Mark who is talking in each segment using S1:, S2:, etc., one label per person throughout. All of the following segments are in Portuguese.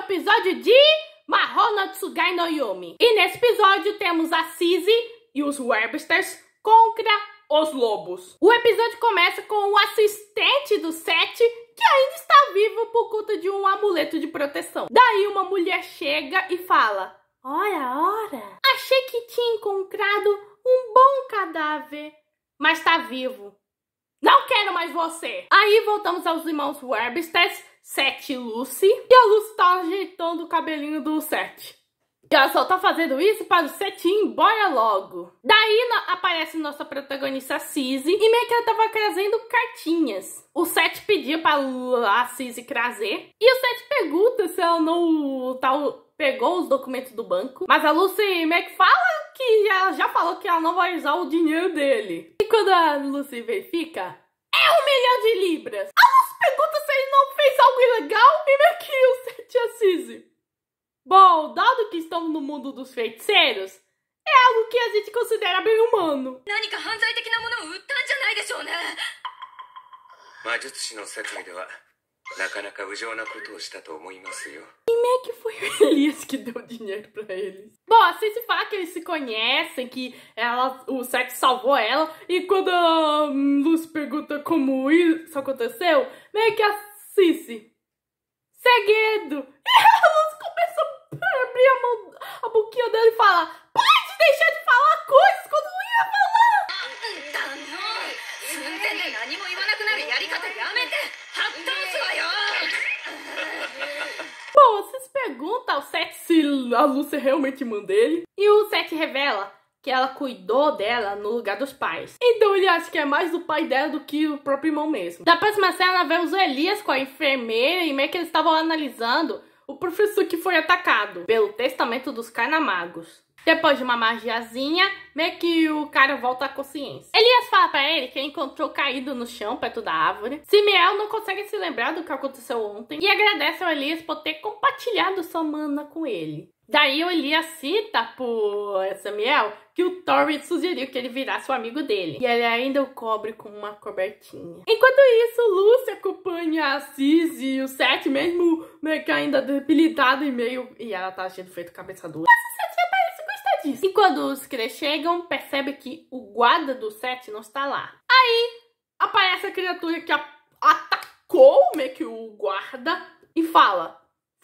S1: episódio de Mahou Tsugai no Yumi. E nesse episódio temos a Sizzy e os Websters contra os lobos. O episódio começa com o assistente do Seth, que ainda está vivo por conta de um amuleto de proteção. Daí uma mulher chega e fala: ora, achei que tinha encontrado um bom cadáver, mas tá vivo. Não quero mais você. Aí voltamos aos irmãos Websters, Seth e Lucy. E a Lucy tá ajeitando o cabelinho do Seth. E ela só tá fazendo isso para o Seth ir embora logo. Daí aparece nossa protagonista Sizzy. E meio que ela tava trazendo cartinhas. O Seth pediu para a Sizzy trazer. E o Seth pergunta se ela não pegou os documentos do banco. Mas a Lucy meio que fala que ela já falou que ela não vai usar o dinheiro dele. E quando a Lucy verifica, é 1 milhão de libras. A Lucy pergunta se ele não fez algo ilegal. E meio que o Seth e a Sizzy: bom, dado que estamos no mundo dos feiticeiros, é algo que a gente considera bem humano. E meio que foi o Elias que deu dinheiro pra eles. Bom, assim se fala que eles se conhecem, que o Seth salvou ela. E quando a Lucy pergunta como isso aconteceu, meio que a Sizzy: segredo. E a Lucy começa a abrir a boquinha dela e fala: pode deixar de falar coisas quando não ia falar. Bom, vocês perguntam ao Seth se a Lucy realmente manda ele. E o Seth revela que ela cuidou dela no lugar dos pais. Então ele acha que é mais o pai dela do que o próprio irmão mesmo. Da próxima cena, vemos o Elias com a enfermeira e meio que eles estavam analisando o professor que foi atacado pelo testamento dos Kainamagos. Depois de uma magiazinha, meio que o cara volta à consciência. Elias fala pra ele que encontrou caído no chão perto da árvore. Simiel não consegue se lembrar do que aconteceu ontem e agradece ao Elias por ter compartilhado sua mana com ele. Daí o Elias cita por Simiel que o Tori sugeriu que ele virasse o amigo dele. E ele ainda o cobre com uma cobertinha. Enquanto isso, Lucy acompanha a Sizzy e o Seth, mesmo meio que ainda debilitado e ela tá agindo feito cabeça dura. Mas o Seth parece gostar disso. E quando os Kree chegam, percebe que o guarda do Seth não está lá. Aí aparece a criatura que atacou meio que o guarda e fala: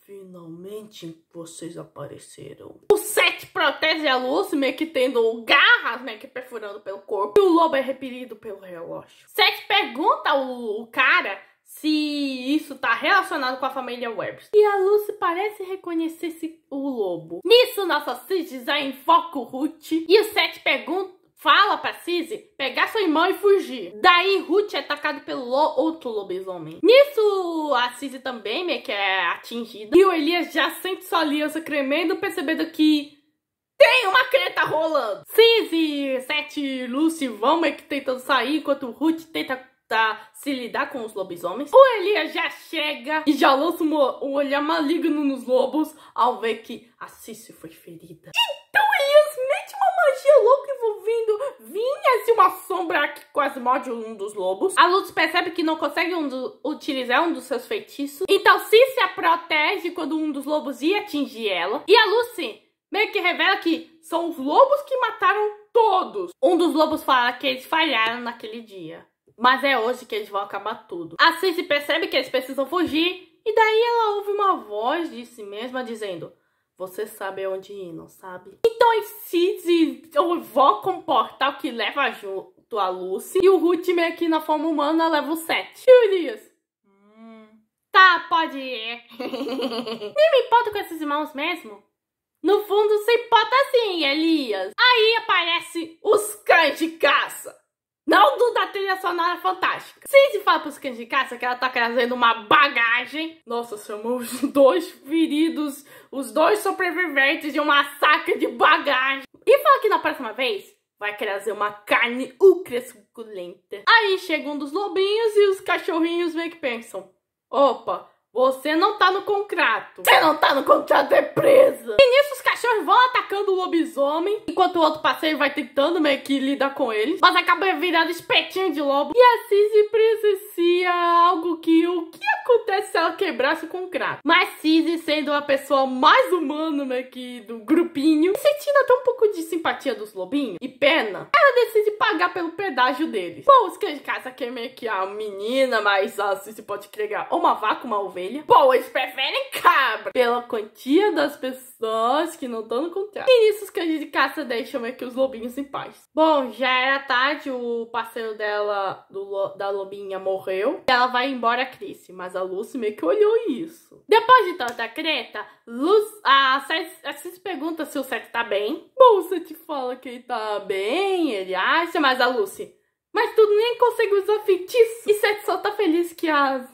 S1: finalmente vocês apareceram. O Seth protege a Lucy, meio que tendo garras, meio que perfurando pelo corpo. E o lobo é repelido pelo relógio. Seth pergunta ao cara se isso tá relacionado com a família Webster. E a Lucy parece reconhecer o lobo. Nisso, nossa Sizzy já invoca o Ruth. E o Seth fala pra Sizzy pegar sua irmã e fugir. Daí Ruth é atacado pelo outro lobisomem. Nisso, a Sizzy também meio que é atingida. E o Elias já sente sua aliança tremendo, percebendo que tem uma treta rolando. Sizzy, Seth e Lucy vão meio que tentando sair, enquanto o Ruth tenta se lidar com os lobisomens. O Elias já chega e já lança um olhar maligno nos lobos ao ver que a Sizzy foi ferida. Então Elias mete uma magia louca envolvendo vinhas e uma sombra que quase morde um dos lobos. A Lucy percebe que não consegue utilizar um dos seus feitiços. Então Sizzy a protege quando um dos lobos ia atingir ela. E a Lucy meio que revela que são os lobos que mataram todos. Um dos lobos fala que eles falharam naquele dia, mas é hoje que eles vão acabar tudo. A Sizzy percebe que eles precisam fugir. E daí ela ouve uma voz de si mesma dizendo: você sabe aonde ir, não sabe? Então a Sizzy invoca um portal que leva junto a Lucy. E o Ruth, meio que na forma humana, leva o Seth. E o Elias: tá, pode ir. Nem me importo com esses irmãos mesmo. No fundo, você importa sim, Elias. Aí aparece os cães de caça. Não do da trilha sonora fantástica. Sizzy fala pros cães de caça que ela tá trazendo uma bagagem. Nossa, chamou os 2 feridos, os 2 sobreviventes de um massacre de bagagem. E fala que na próxima vez vai trazer uma carne ultra suculenta. Aí chega um dos lobinhos e os cachorrinhos meio que pensam: opa, você não tá no contrato. Você não tá no contrato, é presa. E nisso os cachorros cachorros vão atacando o lobisomem, enquanto o outro parceiro vai tentando meio que lidar com eles, mas acaba virando espetinho de lobo. E a Cissy presencia algo que o que acontece se ela quebrasse com o crack. Mas Cissy, sendo a pessoa mais humana meio que do grupinho, sentindo até um pouco de simpatia dos lobinhos e pena, ela decide pagar pelo pedágio deles. Bom, os cães de casa querem meio que a menina, mas a Cissy pode entregar uma vaca, uma ovelha. Bom, eles preferem cabra pela quantia das pessoas que não estão no contrato. E nisso os cães de caça deixam meio que os lobinhos em paz. Bom, já era tarde, o parceiro dela, da lobinha, morreu. E ela vai embora triste, mas a Lucy meio que olhou isso. Depois de tanta treta, a Cissy pergunta se o Seth tá bem. Bom, o Seth fala que ele tá bem, ele acha, mas a Lucy... Mas tu nem consegue usar feitiço. E Seth só tá feliz que a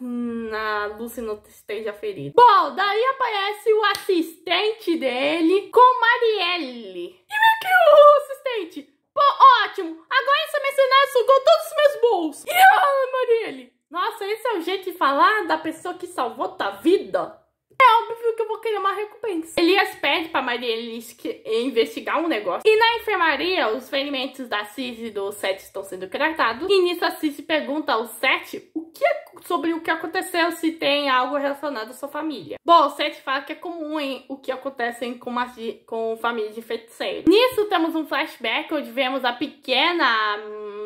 S1: Lucy não esteja ferida. Bom, daí aparece o assistente dele com Marielle. E meio que o assistente... Pô, ótimo! Agora essa mercenária sugou todos os meus bolsos. E a Marielle? Nossa, esse é o jeito de falar da pessoa que salvou tua vida? É óbvio que eu vou querer uma recompensa. Elias pede pra Marielle investigar um negócio. E na enfermaria, os ferimentos da Cissy e do Seth estão sendo tratados. E nisso a Cissy pergunta ao Seth sobre o que aconteceu, se tem algo relacionado à sua família. Bom, o Seth fala que é comum o que acontece com famílias de feiticeiros. Nisso temos um flashback onde vemos a pequena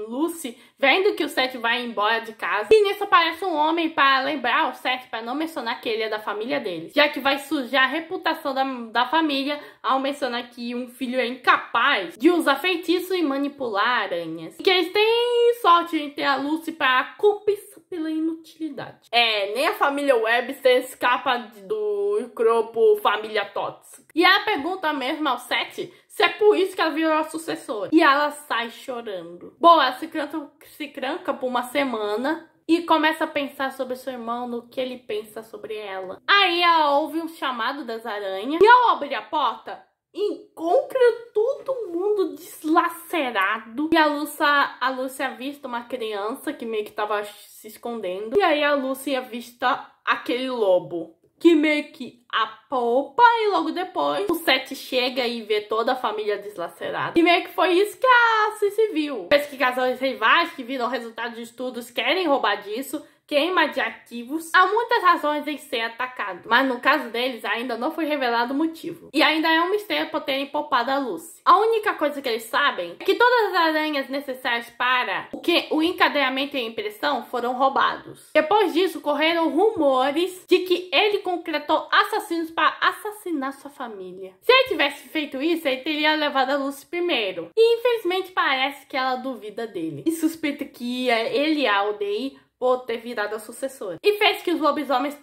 S1: Lucy vendo que o Seth vai embora de casa. E nisso aparece um homem para lembrar o Seth, para não mencionar que ele é da família deles, já que vai sujar a reputação da família ao mencionar que um filho é incapaz de usar feitiço e manipular aranhas. E que eles têm sorte em ter a Lucy para compensar pela inutilidade. Nem a família Webster escapa do grupo Família Tots. E ela pergunta mesmo ao Seth se é por isso que ela virou a sucessora. E ela sai chorando. Bom, ela se tranca por uma semana e começa a pensar sobre seu irmão, no que ele pensa sobre ela. Aí ela ouve um chamado das aranhas e ao abrir a porta, encontra todo mundo deslacerado. E a Lucy avista uma criança que meio que tava se escondendo. E aí a Lucy avista aquele lobo que meio que apalpa, e logo depois o Seth chega e vê toda a família deslacerada. E meio que foi isso que a Cissy viu. Pesquisadores rivais que viram resultados de estudos querem roubar disso, queima de arquivos. Há muitas razões em ser atacado, mas no caso deles ainda não foi revelado o motivo. E ainda é um mistério por terem poupado a Lucy. A única coisa que eles sabem é que todas as aranhas necessárias para o encadeamento e a impressão foram roubados. Depois disso, correram rumores de que ele concretou assassinos para assassinar sua família. Se ele tivesse feito isso, ele teria levado a Lucy primeiro. E infelizmente parece que ela duvida dele e suspeita que ele e a aldeia por ter virado a sucessora. E fez que os lobisomens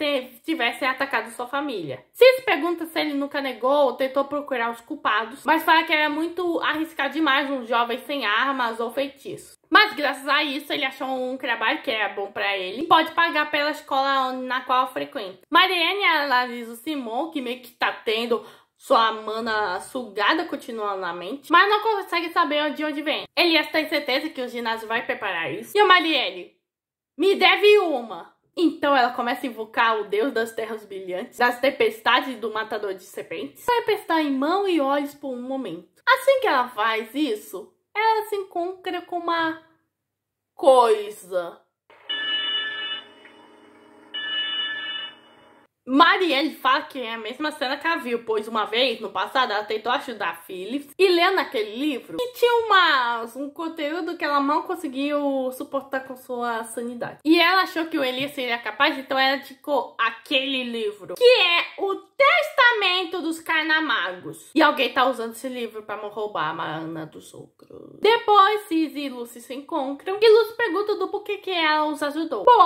S1: tivessem atacado sua família. Cissy pergunta se ele nunca negou ou tentou procurar os culpados, mas fala que era muito arriscar demais um jovem sem armas ou feitiços. Mas graças a isso ele achou um trabalho que era bom pra ele e pode pagar pela escola na qual frequenta. Marianne analisa o Simon, que meio que tá tendo sua mana sugada continuamente, mas não consegue saber de onde vem. Elias tem certeza que o ginásio vai preparar isso. E a Marielle: me deve uma. Então ela começa a invocar o deus das terras brilhantes, das tempestades e do matador de serpentes, vai prestar em mão e olhos por um momento. Assim que ela faz isso, ela se encontra com uma coisa. Marielle fala que é a mesma cena que ela viu, pois uma vez, no passado, ela tentou ajudar Phyllis e lendo aquele livro, e tinha um conteúdo que ela não conseguiu suportar com sua sanidade. E ela achou que o Elias seria capaz, então ela indicou aquele livro, que é o Testamento dos Carnamagos. E alguém tá usando esse livro pra roubar a mana dos outros. Depois, Cissy e Lucy se encontram, e Lucy pergunta do porquê que ela os ajudou. Bom,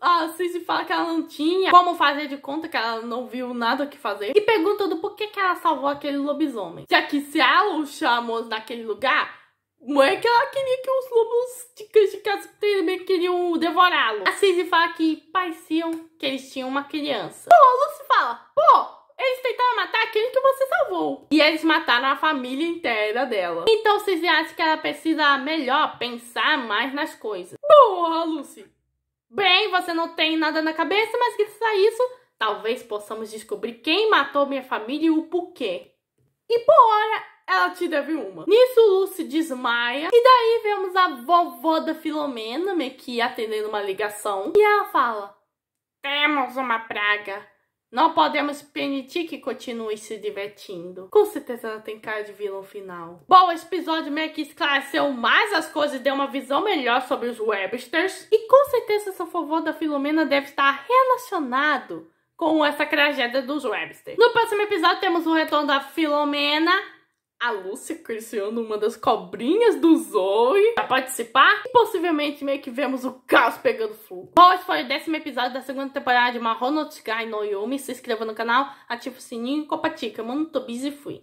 S1: a Cissy fala que ela não tinha como fazer de conta, que ela não viu nada o que fazer, e pergunta do porquê que ela salvou aquele lobisomem. Já que se ela o chamou naquele lugar, não é que ela queria que os lobos de casa também queriam devorá-lo. A Cissy fala que pareciam que eles tinham uma criança. Pô, a Lucy fala: pô, eles tentaram matar aquele que você salvou. E eles mataram a família inteira dela. Então Cissy acha que ela precisa melhor pensar mais nas coisas. Boa, Lucy. Bem, você não tem nada na cabeça, mas graças a isso talvez possamos descobrir quem matou minha família e o porquê. e por hora ela te deve uma. Nisso, Lucy desmaia e daí vemos a vovó da Filomena meio que atendendo uma ligação e ela fala: temos uma praga. Não podemos permitir que continue se divertindo. Com certeza ela tem cara de vilão final. Bom, esse episódio meio que esclareceu mais as coisas e deu uma visão melhor sobre os Websters. E com certeza essa vovó da Filomena deve estar relacionado com essa tragédia dos Websters. No próximo episódio temos o retorno da Filomena, a Lúcia criando uma das cobrinhas do Zoe pra participar. E possivelmente meio que vemos o caos pegando fogo. Bom, esse foi o 10º episódio da segunda temporada de Mahou no Tsugai no Yumi. Se inscreva no canal, ative o sininho e compartilhe. Muito busy fui.